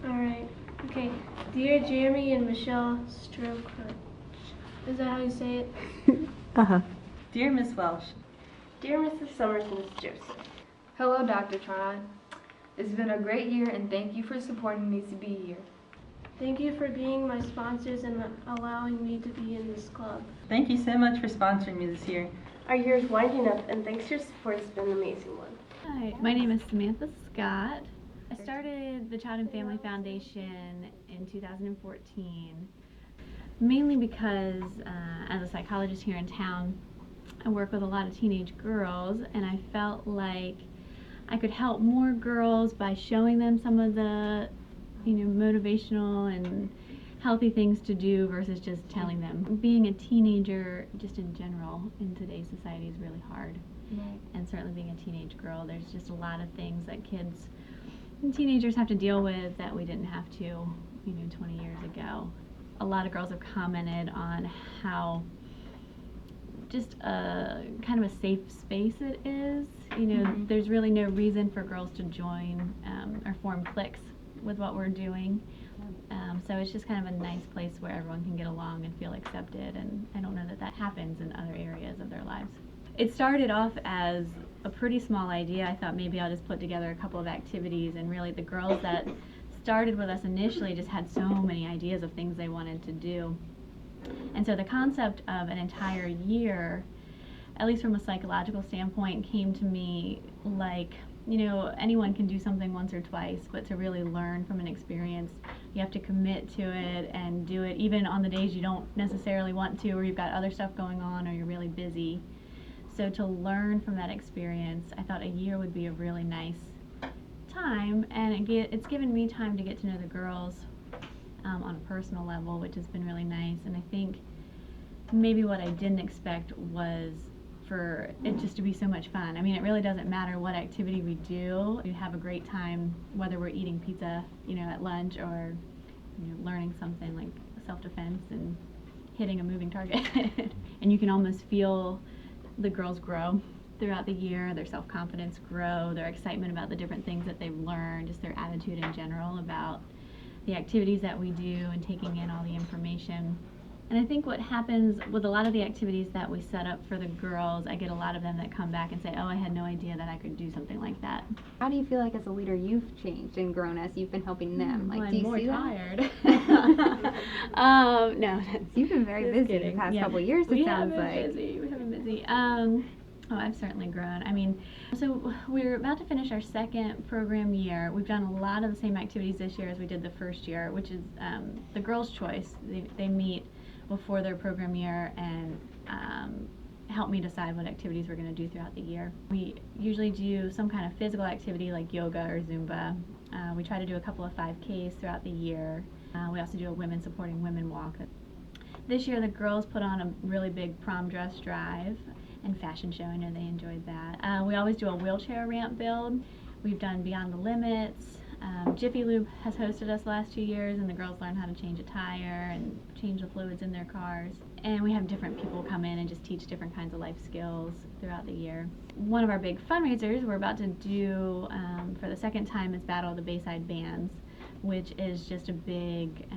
Alright, okay. Dear Jeremy and Michelle Stroker. Is that how you say it? Uh-huh. Dear Miss Welsh. Dear Mr. Summers and Miss Joseph. Hello, Dr. Tron. It's been a great year, and thank you for supporting me to be here. Thank you for being my sponsors and allowing me to be in this club. Thank you so much for sponsoring me this year. Our year is winding up, and thanks to your support, it's been an amazing one. Hi, my name is Samantha Scott. I started the Child and Family Foundation in 2014, mainly because as a psychologist here in town, I work with a lot of teenage girls, and I felt like I could help more girls by showing them some of the, motivational and healthy things to do versus just telling them. Being a teenager, just in general, in today's society is really hard. Right. And certainly being a teenage girl, there's just a lot of things that kids and teenagers have to deal with that we didn't have to, 20 years ago. A lot of girls have commented on how just a kind of a safe space it is. There's really no reason for girls to join or form cliques with what we're doing. So it's just kind of a nice place where everyone can get along and feel accepted, and I don't know that happens in other areas of their lives. It started off as a pretty small idea. I thought maybe I'll just put together a couple of activities, and really the girls that started with us initially just had so many ideas of things they wanted to do. And so the concept of an entire year, at least from a psychological standpoint, came to me like, anyone can do something once or twice, but to really learn from an experience, you have to commit to it and do it even on the days you don't necessarily want to, or you've got other stuff going on, or you're really busy. So to learn from that experience, I thought a year would be a really nice time, and it's given me time to get to know the girls on a personal level, which has been really nice. And I think maybe what I didn't expect was for it just to be so much fun. I mean, it really doesn't matter what activity we do. We have a great time, whether we're eating pizza, at lunch, or learning something like self-defense and hitting a moving target. And you can almost feel the girls grow throughout the year, their self-confidence grow, their excitement about the different things that they've learned, just their attitude in general about the activities that we do and taking in all the information. And I think what happens with a lot of the activities that we set up for the girls, I get a lot of them that come back and say, oh, I had no idea that I could do something like that. How do you feel like as a leader you've changed and grown as you've been helping them? Well, do you I'm more see tired. No, you've been very busy kidding. the past couple years, it sounds like. We have been busy. Oh, I've certainly grown. I mean, so we're about to finish our second program year. We've done a lot of the same activities this year as we did the first year, which is the girls' choice. They meet before their program year and help me decide what activities we're going to do throughout the year. We usually do some kind of physical activity like yoga or Zumba. We try to do a couple of 5Ks throughout the year. We also do a women supporting women walk. This year the girls put on a really big prom dress drive and fashion show. I know they enjoyed that. We always do a wheelchair ramp build. We've done Beyond the Limits. Jiffy Lube has hosted us the last 2 years, and the girls learn how to change a tire and change the fluids in their cars. And we have different people come in and just teach different kinds of life skills throughout the year. One of our big fundraisers we're about to do for the second time is Battle of the Bayside Bands, which is just a big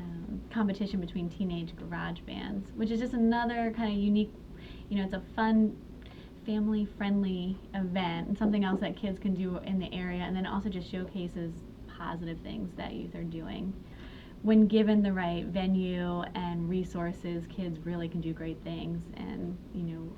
competition between teenage garage bands, which is just another kind of unique, it's a fun, family-friendly event and something else that kids can do in the area, and then also just showcases positive things that youth are doing. When given the right venue and resources, kids really can do great things, and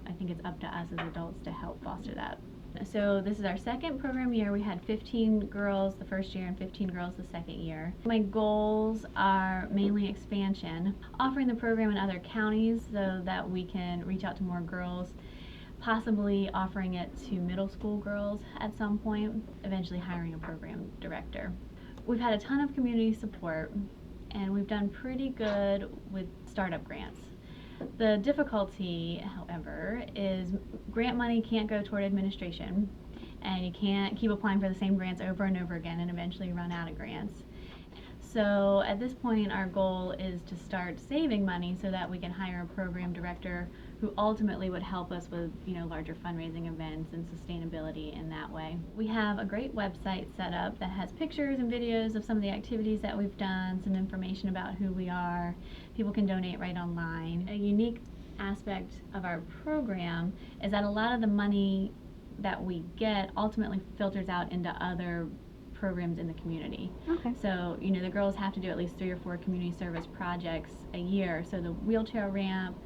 I think it's up to us as adults to help foster that. So this is our second program year. We had 15 girls the first year and 15 girls the second year. My goals are mainly expansion, offering the program in other counties so that we can reach out to more girls, possibly offering it to middle school girls at some point, eventually hiring a program director. We've had a ton of community support, and we've done pretty good with startup grants. The difficulty, however, is grant money can't go toward administration, and you can't keep applying for the same grants over and over again and eventually run out of grants. So at this point, our goal is to start saving money so that we can hire a program director who ultimately would help us with, larger fundraising events and sustainability in that way. We have a great website set up that has pictures and videos of some of the activities that we've done, some information about who we are. People can donate right online. A unique aspect of our program is that a lot of the money that we get ultimately filters out into other programs in the community. Okay. So, the girls have to do at least 3 or 4 community service projects a year. So the wheelchair ramp,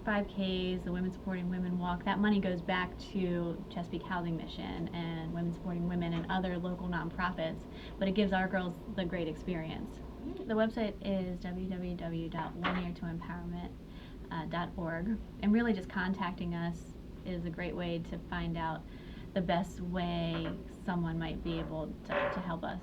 5Ks, the Women Supporting Women Walk, that money goes back to Chesapeake Housing Mission and Women Supporting Women and other local nonprofits, but it gives our girls the great experience. The website is www.oneyeartoempowerment.org, and really just contacting us is a great way to find out the best way someone might be able to help us.